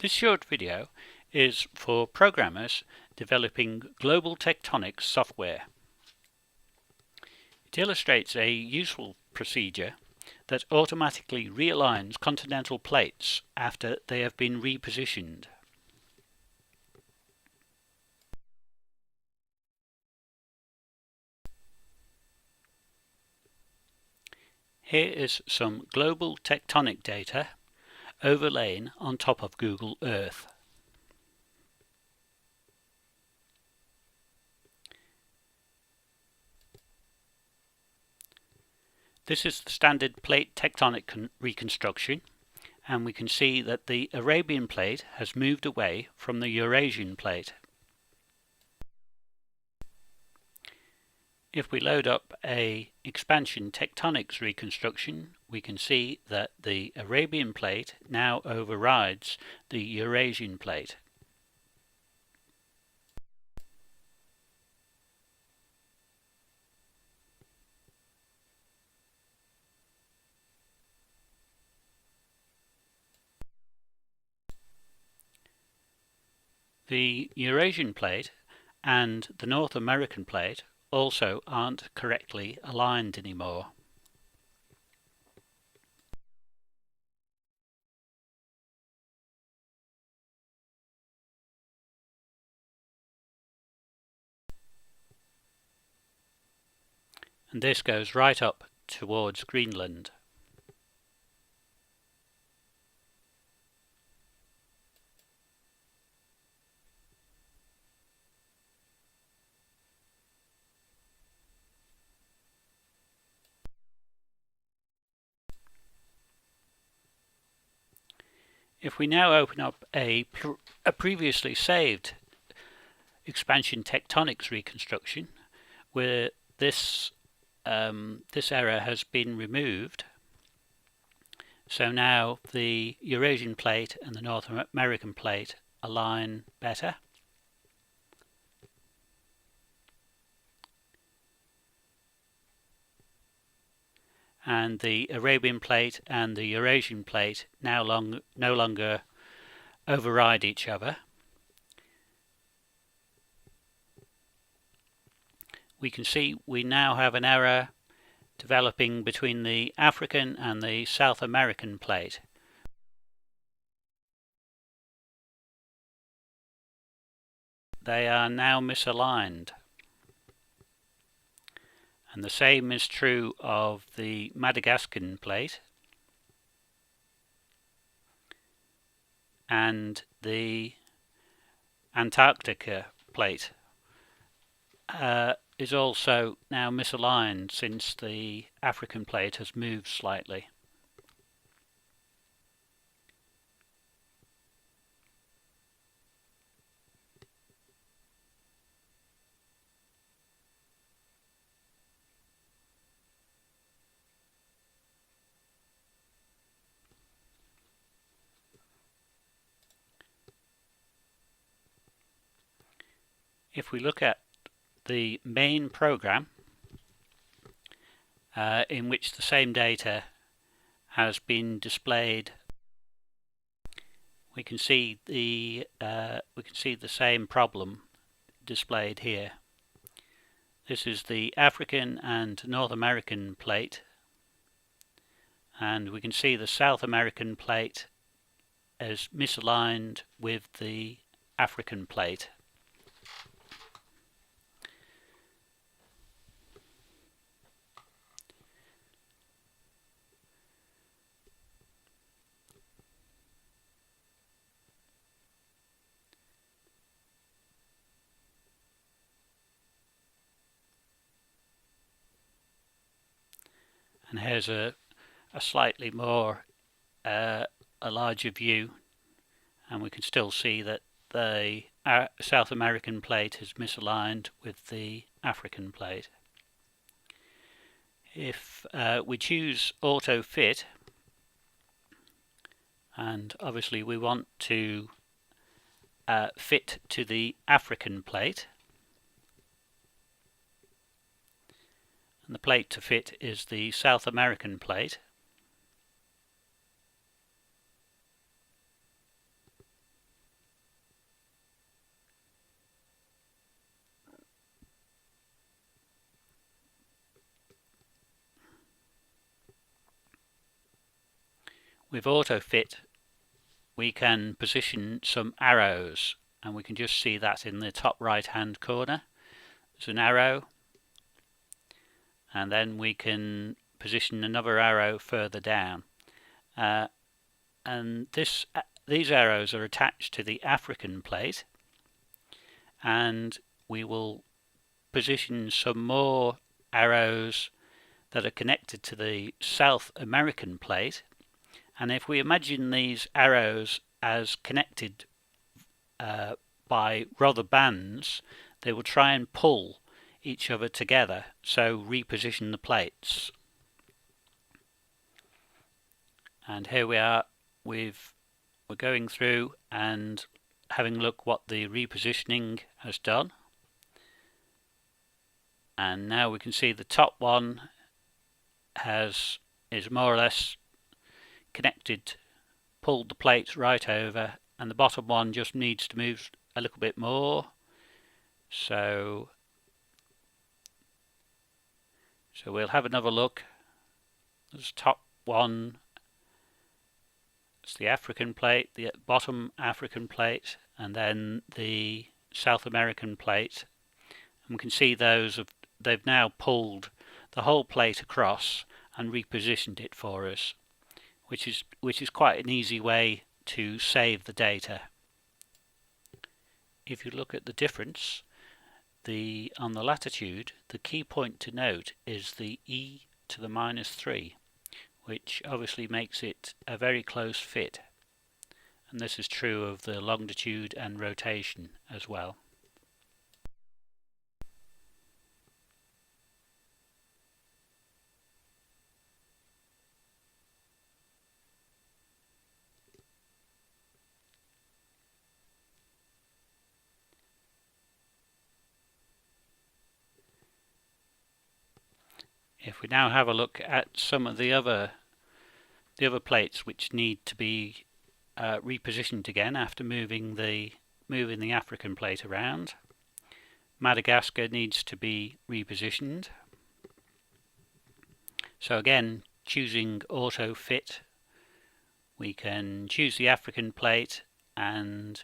This short video is for programmers developing global tectonics software. It illustrates a useful procedure that automatically realigns continental plates after they have been repositioned. Here is some global tectonic data overlain on top of Google Earth. This is the standard plate tectonic reconstruction, and we can see that the Arabian plate has moved away from the Eurasian plate. If we load up a expansion tectonics reconstruction, we can see that the Arabian plate now overrides the Eurasian plate. The Eurasian plate and the North American plate also aren't correctly aligned anymore. And this goes right up towards Greenland. If we now open up a previously saved expansion tectonics reconstruction where this error has been removed, so now the Eurasian plate and the North American plate align better. And the Arabian plate and the Eurasian plate now no longer override each other. We can see we now have an error developing between the African and the South American plate. They are now misaligned. And the same is true of the Madagascan plate and the Antarctica plate is also now misaligned since the African plate has moved slightly. If we look at the main program in which the same data has been displayed, we can see the same problem displayed here. This is the African and North American plate, and we can see the South American plate as misaligned with the African plate. And here's a slightly more a larger view, and we can still see that the South American plate is misaligned with the African plate. If we choose auto fit, and obviously we want to fit to the African plate, and the plate to fit is the South American plate. with auto fit we can position some arrows, and we can just see that in the top right hand corner. There's an arrow, and then we can position another arrow further down, and these arrows are attached to the African plate, and we will position some more arrows that are connected to the South American plate. And if we imagine these arrows as connected by rubber bands, they will try and pull each other together, so reposition the plates. And here we are, we're going through and having a look what the repositioning has done. And now we can see the top one is more or less connected, pulled the plates right over, and the bottom one just needs to move a little bit more. So we'll have another look. This top one, it's the African plate, the bottom African plate, and then the South American plate. And we can see they've now pulled the whole plate across and repositioned it for us, which is quite an easy way to save the data. If you look at the difference, on the latitude, the key point to note is the e to the -3, which obviously makes it a very close fit. And this is true of the longitude and rotation as well. If we now have a look at some of the other plates which need to be repositioned again after moving the African plate around, Madagascar needs to be repositioned. So again, choosing auto fit, we can choose the African plate and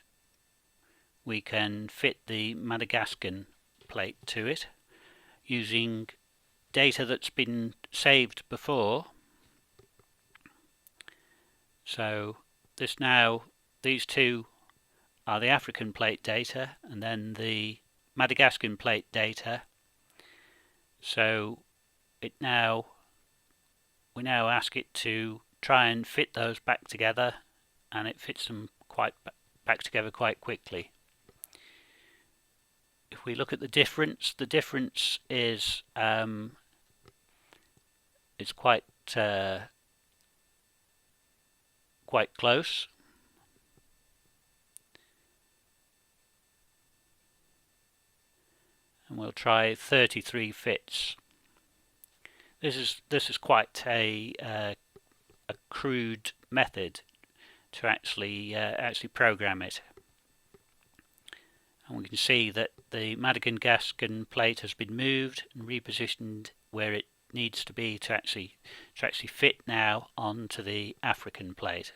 we can fit the Madagascan plate to it using data that's been saved before. So these two are the African plate data and then the Madagascan plate data. So we now ask it to try and fit those back together, and it fits them back together quite quickly. If we look at the difference is it's quite close. And we'll try 33 fits. This is quite a crude method to actually program it. And we can see that the Madagascan plate has been moved and repositioned where it needs to be to actually fit now onto the African plate.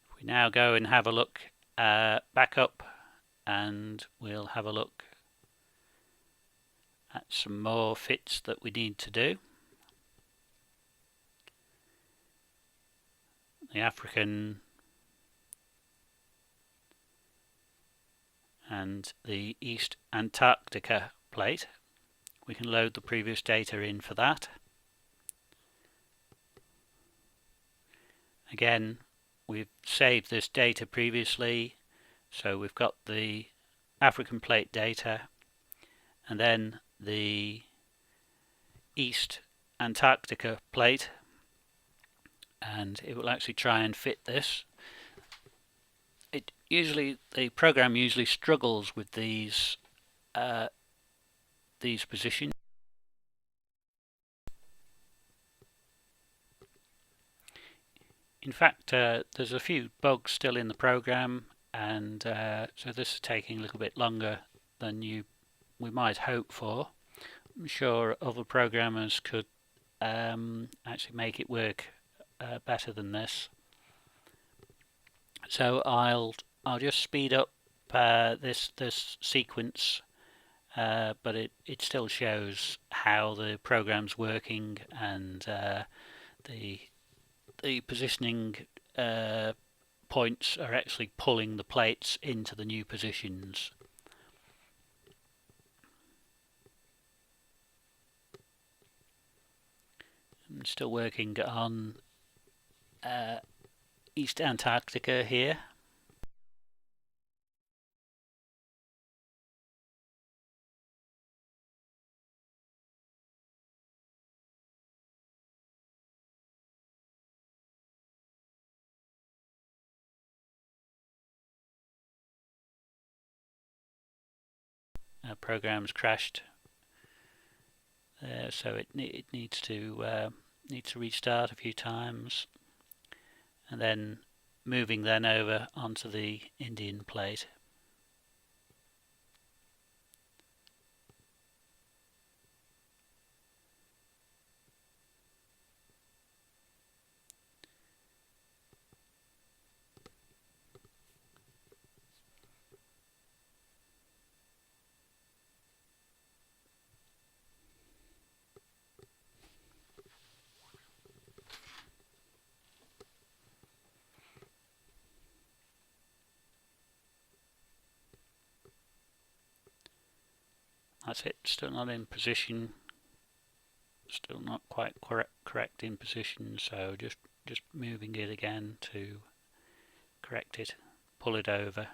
If we now go and have a look back up, and we'll have a look at some more fits that we need to do. The African and the East Antarctica plate. We can load the previous data in for that. Again, we've saved this data previously, so we've got the African plate data and then the East Antarctica plate, and it will actually try and fit this. The program usually struggles with these positions. In fact, there's a few bugs still in the program. and so this is taking a little bit longer than we might hope for. I'm sure other programmers could actually make it work better than this. So I'll just speed up this sequence, but it still shows how the program's working, and the positioning points are actually pulling the plates into the new positions. I'm still working on East Antarctica here. Program's crashed, so it needs to restart a few times, and then moving then over onto the Indian plate. That's it, still not in position, still not quite correct in position, so just moving it again to correct it, pull it over.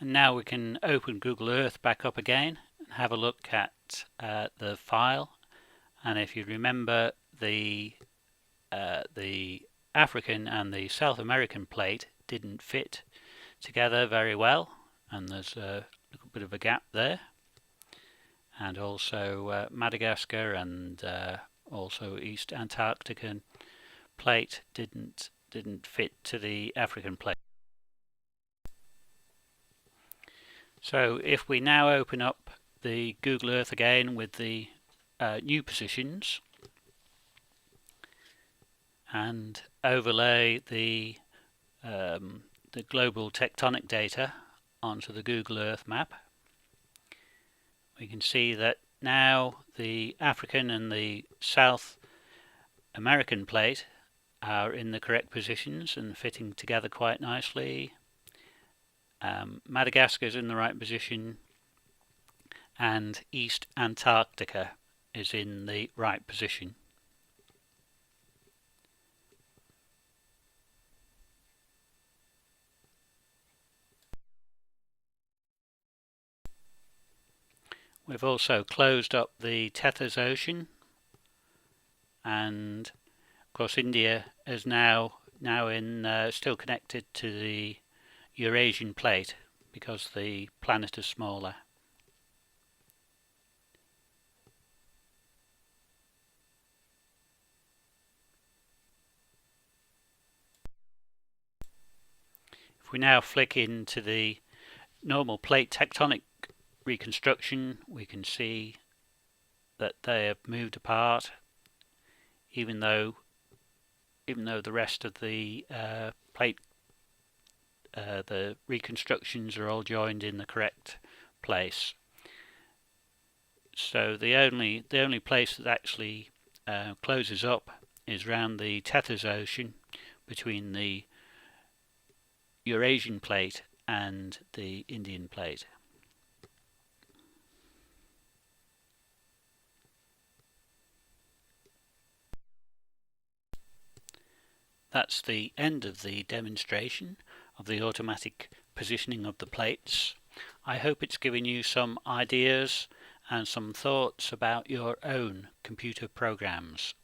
And now we can open Google Earth back up again and have a look at the file. And if you remember, the African and the South American plate didn't fit together very well, and there's a little bit of a gap there. And also Madagascar and also East Antarctican plate didn't fit to the African plate. So if we now open up the Google Earth again with the new positions and overlay the global tectonic data onto the Google Earth map, we can see that now the African and the South American plate are in the correct positions and fitting together quite nicely. Madagascar is in the right position, and East Antarctica is in the right position. We've also closed up the Tethys Ocean, and of course India is now in still connected to the Eurasian plate because the planet is smaller. If we now flick into the normal plate tectonic reconstruction, we can see that they have moved apart, even though the rest of the plate, the reconstructions are all joined in the correct place. So the only place that actually closes up is around the Tethys Ocean between the Eurasian plate and the Indian plate. That's the end of the demonstration of the automatic positioning of the plates. I hope it's given you some ideas and some thoughts about your own computer programs.